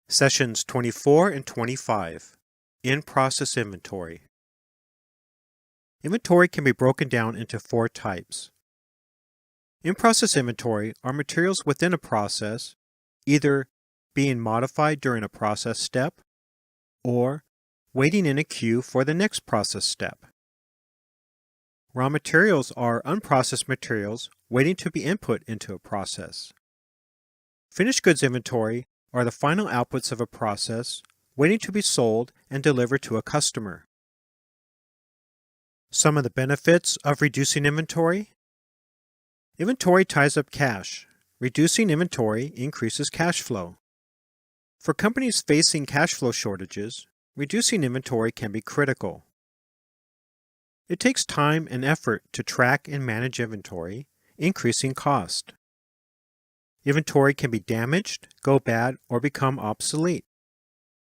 Sessions 24 and 25. In-process inventory. Inventory can be broken down into four types. In-process inventory are materials within a process, either being modified during a process step or waiting in a queue for the next process step. Raw materials are unprocessed materials waiting to be input into a process. Finished goods inventory are the final outputs of a process waiting to be sold and delivered to a customer. Some of the benefits of reducing inventory. Inventory ties up cash. Reducing inventory increases cash flow. For companies facing cash flow shortages, reducing inventory can be critical. It takes time and effort to track and manage inventory, increasing cost. Inventory can be damaged, go bad, or become obsolete,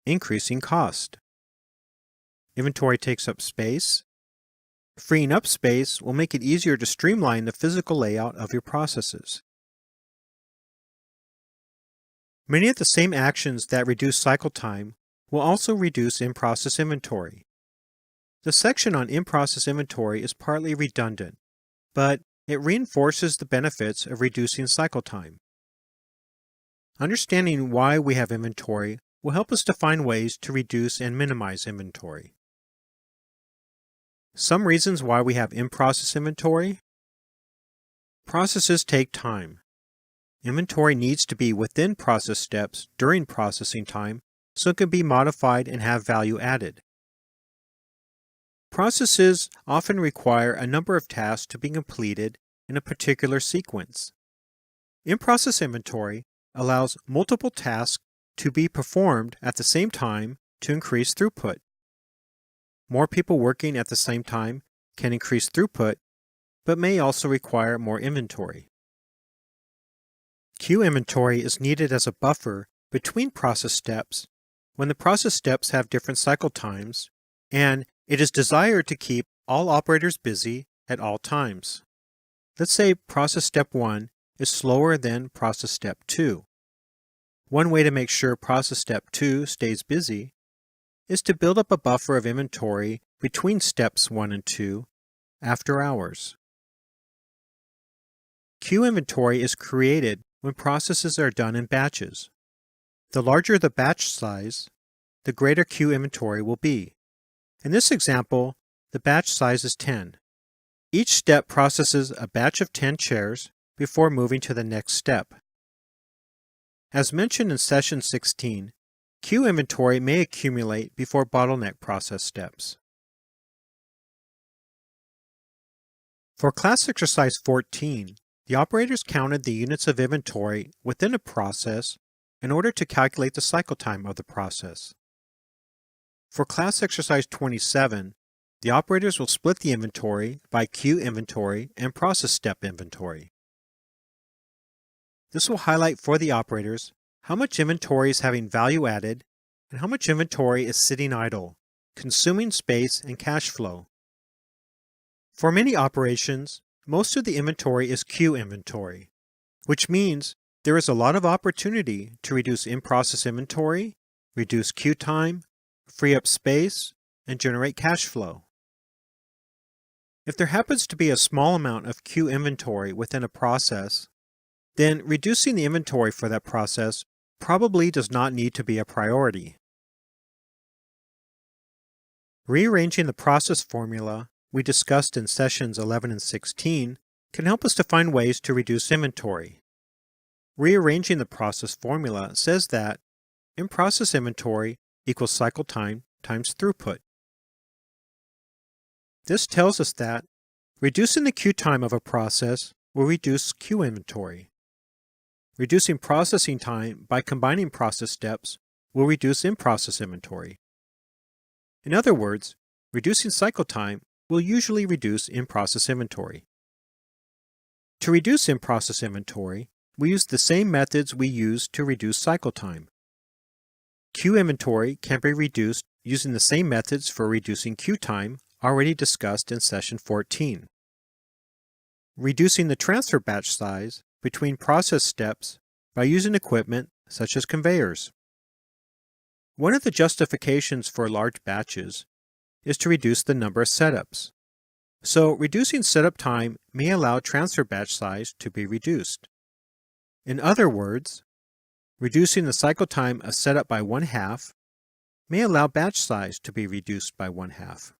increasing cost. Inventory takes up space. Freeing up space will make it easier to streamline the physical layout of your processes. Many of the same actions that reduce cycle time will also reduce in-process inventory. The section on in-process inventory is partly redundant, but it reinforces the benefits of reducing cycle time. Understanding why we have inventory will help us to find ways to reduce and minimize inventory. Some reasons why we have in-process inventory. Processes take time. Inventory needs to be within process steps during processing time so it can be modified and have value added. Processes often require a number of tasks to be completed in a particular sequence. In-process inventory allows multiple tasks to be performed at the same time to increase throughput. More people working at the same time can increase throughput, but may also require more inventory. Queue inventory is needed as a buffer between process steps when the process steps have different cycle times, and it is desired to keep all operators busy at all times. Let's say process step 1 is slower than process step 2. One way to make sure process step 2 stays busy is to build up a buffer of inventory between steps 1 and 2 after hours. Queue inventory is created when processes are done in batches. The larger the batch size, the greater queue inventory will be. In this example, the batch size is 10. Each step processes a batch of 10 chairs before moving to the next step. As mentioned in Session 16, queue inventory may accumulate before bottleneck process steps. For class exercise 14, the operators counted the units of inventory within a process in order to calculate the cycle time of the process. For class exercise 27, the operators will split the inventory by queue inventory and process step inventory. This will highlight for the operators how much inventory is having value added and how much inventory is sitting idle, consuming space and cash flow. For many operations, most of the inventory is queue inventory, which means there is a lot of opportunity to reduce in-process inventory, reduce queue time, free up space, and generate cash flow. If there happens to be a small amount of queue inventory within a process, then reducing the inventory for that process probably does not need to be a priority. Rearranging the process formula we discussed in sessions 11 and 16 can help us to find ways to reduce inventory. Rearranging the process formula says that in-process inventory equals cycle time times throughput. This tells us that reducing the queue time of a process will reduce queue inventory. Reducing processing time by combining process steps will reduce in-process inventory. In other words, reducing cycle time will usually reduce in-process inventory. To reduce in-process inventory, we use the same methods we use to reduce cycle time. Queue inventory can be reduced using the same methods for reducing queue time already discussed in session 14. Reducing the transfer batch size between process steps by using equipment such as conveyors. One of the justifications for large batches is to reduce the number of setups. So reducing setup time may allow transfer batch size to be reduced. In other words, reducing the cycle time of setup by 1/2 may allow batch size to be reduced by 1/2.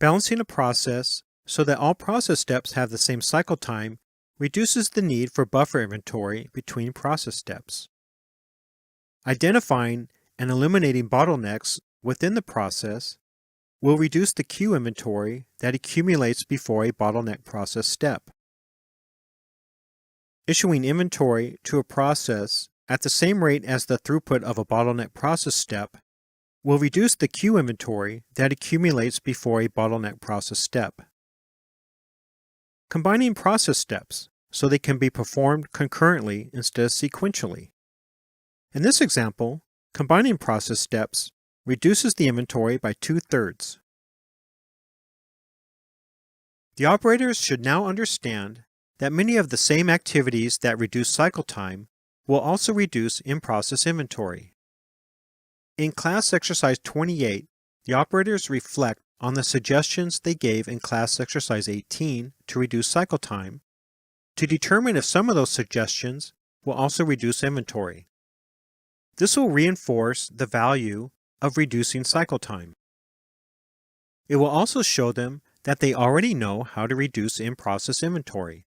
Balancing a process so that all process steps have the same cycle time reduces the need for buffer inventory between process steps. Identifying and eliminating bottlenecks within the process will reduce the queue inventory that accumulates before a bottleneck process step. Issuing inventory to a process at the same rate as the throughput of a bottleneck process step will reduce the queue inventory that accumulates before a bottleneck process step. Combining process steps so they can be performed concurrently instead of sequentially. In this example, combining process steps reduces the inventory by 2/3. The operators should now understand that many of the same activities that reduce cycle time will also reduce in-process inventory. In class exercise 28, the operators reflect on the suggestions they gave in class exercise 18 to reduce cycle time to determine if some of those suggestions will also reduce inventory. This will reinforce the value of reducing cycle time. It will also show them that they already know how to reduce in-process inventory.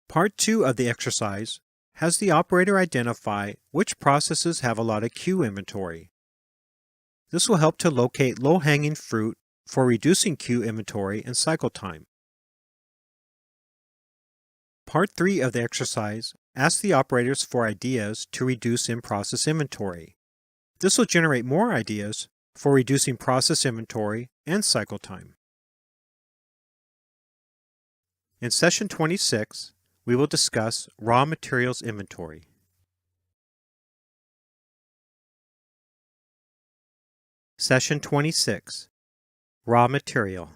Part 2 of the exercise has the operator identify which processes have a lot of queue inventory. This will help to locate low-hanging fruit for reducing queue inventory and cycle time. Part 3 of the exercise asks the operators for ideas to reduce in-process inventory. This will generate more ideas for reducing process inventory and cycle time. In session 26, we will discuss raw materials inventory. Session 26, Raw Material.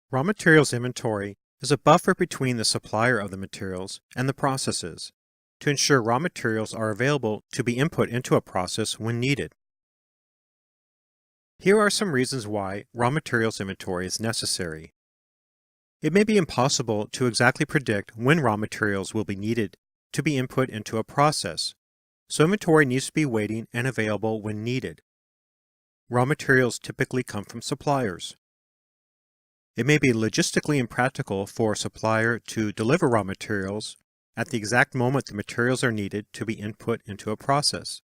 Raw materials inventory is a buffer between the supplier of the materials and the processes to ensure raw materials are available to be input into a process when needed. Here are some reasons why raw materials inventory is necessary. It may be impossible to exactly predict when raw materials will be needed to be input into a process, so inventory needs to be waiting and available when needed. Raw materials typically come from suppliers. It may be logistically impractical for a supplier to deliver raw materials at the exact moment the materials are needed to be input into a process.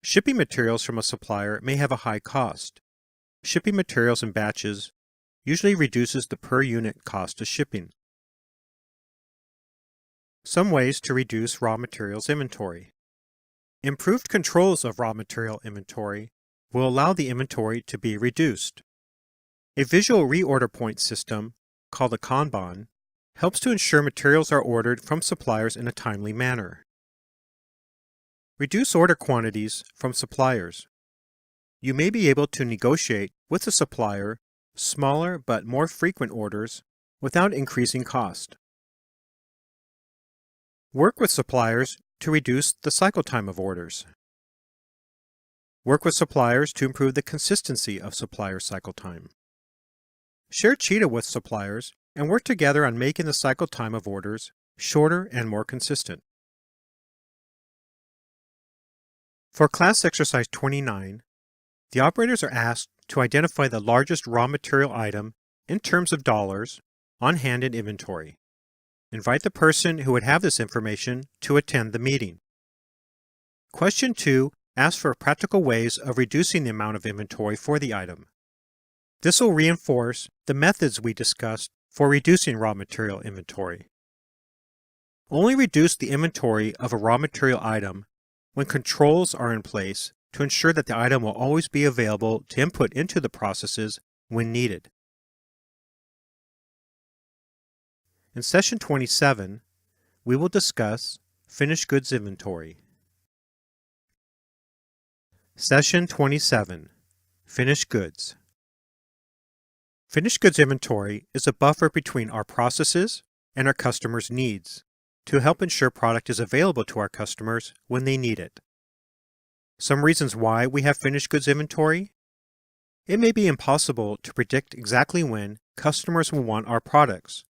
Shipping materials from a supplier may have a high cost. Shipping materials in batches usually reduces the per unit cost of shipping. Some ways to reduce raw materials inventory. Improved controls of raw material inventory will allow the inventory to be reduced. A visual reorder point system, called a Kanban, helps to ensure materials are ordered from suppliers in a timely manner. Reduce order quantities from suppliers. You may be able to negotiate with the supplier smaller but more frequent orders without increasing cost. Work with suppliers to reduce the cycle time of orders. Work with suppliers to improve the consistency of supplier cycle time. Share CHITA with suppliers and work together on making the cycle time of orders shorter and more consistent. For class exercise 29, the operators are asked to identify the largest raw material item in terms of dollars on hand in inventory. Invite the person who would have this information to attend the meeting. Question 2 asks for practical ways of reducing the amount of inventory for the item. This will reinforce the methods we discussed for reducing raw material inventory. Only reduce the inventory of a raw material item when controls are in place to ensure that the item will always be available to input into the processes when needed. In session 27, we will discuss finished goods inventory. Session 27, Finished Goods. Finished goods inventory is a buffer between our processes and our customers' needs. to help ensure product is available to our customers when they need it. Some reasons why we have finished goods inventory. It may be impossible to predict exactly when customers will want our products,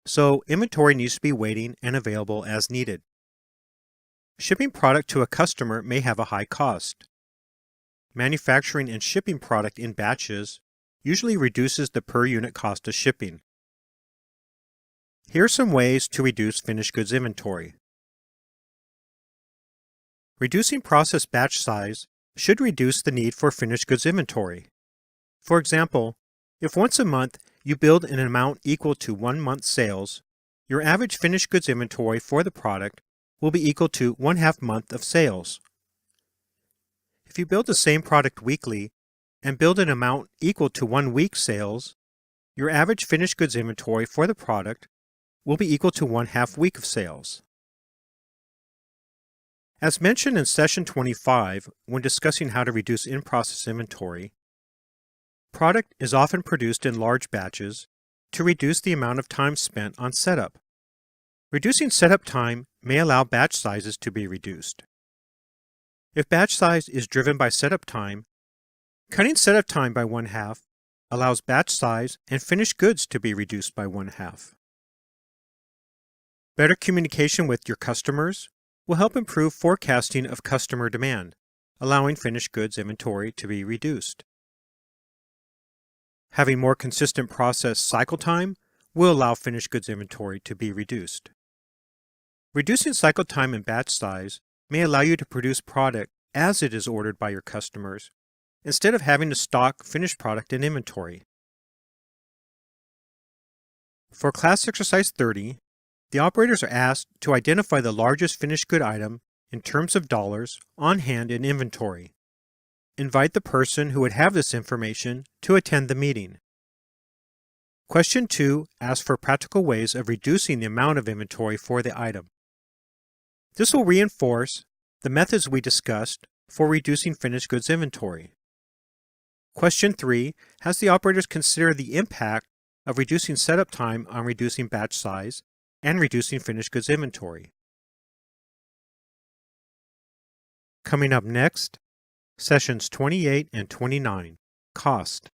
so inventory needs to be waiting and available as needed. Shipping product to a customer may have a high cost. Manufacturing and shipping product in batches usually reduces the per unit cost of shipping. Here are some ways to reduce finished goods inventory. Reducing process batch size should reduce the need for finished goods inventory. For example, if once a month you build an amount equal to 1 month's sales, your average finished goods inventory for the product will be equal to 1/2 month of sales. If you build the same product weekly and build an amount equal to 1 week's sales, your average finished goods inventory for the product will be equal to 1/2 week of sales. As mentioned in session 25 when discussing how to reduce in-process inventory, product is often produced in large batches to reduce the amount of time spent on setup. Reducing setup time may allow batch sizes to be reduced. If batch size is driven by setup time, cutting setup time by 1/2 allows batch size and finished goods to be reduced by 1/2. Better communication with your customers will help improve forecasting of customer demand, allowing finished goods inventory to be reduced. Having more consistent process cycle time will allow finished goods inventory to be reduced. Reducing cycle time and batch size may allow you to produce product as it is ordered by your customers, instead of having to stock finished product in inventory. For class exercise 30, the operators are asked to identify the largest finished good item in terms of dollars on hand in inventory. Invite the person who would have this information to attend the meeting. Question 2 asks for practical ways of reducing the amount of inventory for the item. This will reinforce the methods we discussed for reducing finished goods inventory. Question 3 has the operators consider the impact of reducing setup time on reducing batch size and reducing finished goods inventory. Coming up next, sessions 28 and 29, Cost.